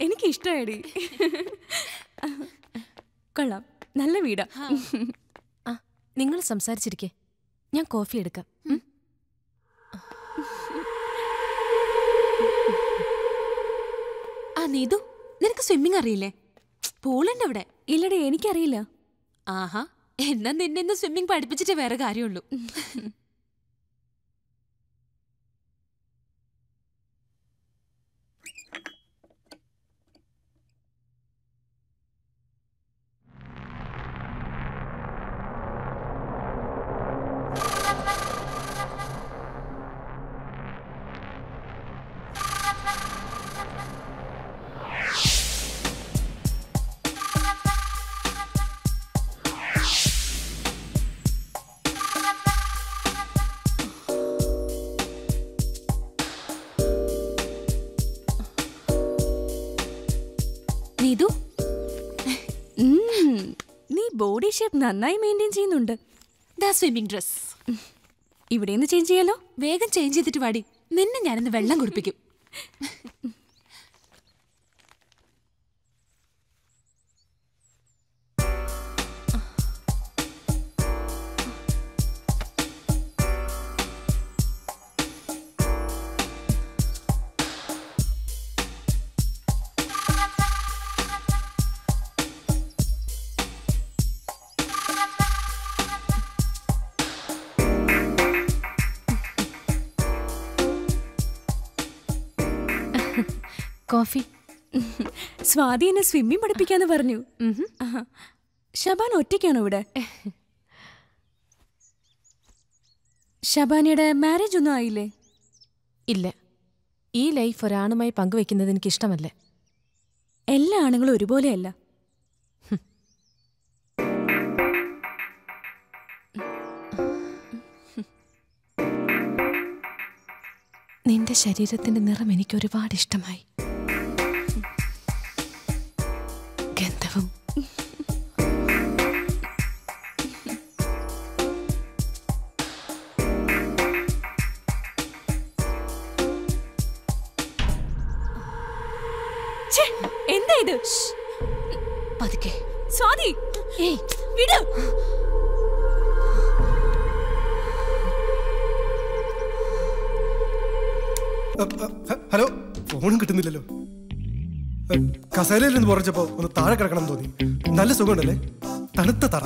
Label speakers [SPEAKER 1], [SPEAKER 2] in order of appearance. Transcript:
[SPEAKER 1] എനിക്ക് ഇഷ്ടമായിടി. കൊള്ളാം, നല്ല വീടാ.
[SPEAKER 2] നിങ്ങൾ സംസാരിച്ചിരിക്കേ, ഞാൻ കോഫി എടുക്കാം.
[SPEAKER 3] നീതു, നിനക്ക് സ്വിമ്മിങ് അറിയില്ലേ? പൂളുണ്ട് അവിടെ.
[SPEAKER 1] ഇല്ലടി, എനിക്കറിയില്ല.
[SPEAKER 3] ആഹാ, എന്നാ നിന്നെ സ്വിമ്മിങ് പഠിപ്പിച്ചിട്ട് വേറെ കാര്യമുള്ളൂ. നീതു,
[SPEAKER 1] നീ ബോഡി ഷേപ്പ് നന്നായി മെയിൻറ്റെയിൻ ചെയ്യുന്നുണ്ട്.
[SPEAKER 3] സ്വിമ്മിംഗ് ഡ്രസ്
[SPEAKER 1] ഇവിടെ നിന്ന് ചേഞ്ച് ചെയ്യാലോ?
[SPEAKER 3] വേഗം ചേഞ്ച് ചെയ്തിട്ട് വാടി, നിന്നെ ഞാനിന്ന് വെള്ളം കുടിപ്പിക്കും.
[SPEAKER 2] കോഫി.
[SPEAKER 1] സ്വാതി എന്നെ സ്വിമ്മിങ് പഠിപ്പിക്കാന്ന് പറഞ്ഞു. ഷബാന ഒറ്റയ്ക്കാണോ ഇവിടെ? ഷബാനയുടെ മാരേജ് ഒന്നും ആയില്ലേ?
[SPEAKER 2] ഇല്ല, ഈ ലൈഫ് ഒരാണുമായി പങ്കുവെക്കുന്നത് എനിക്കിഷ്ടമല്ല.
[SPEAKER 1] എല്ലാ ആണുങ്ങളും ഒരുപോലെയല്ല.
[SPEAKER 2] നിന്റെ ശരീരത്തിന്റെ നിറം എനിക്ക് ഒരുപാട് ഇഷ്ടമായി. ഗന്ധവും
[SPEAKER 1] എന്താ ഇത്?
[SPEAKER 2] പതുക്കെ.
[SPEAKER 1] സ്വാതി, വിട്.
[SPEAKER 4] ഹലോ, ഫോണും കിട്ടുന്നില്ലല്ലോ. കസേരയിൽ നിന്ന് പുറച്ചപ്പോ ഒന്ന് താഴെ കിടക്കണം തോന്നി. നല്ല സുഖമുണ്ടല്ലേ? തണുത്ത തറ.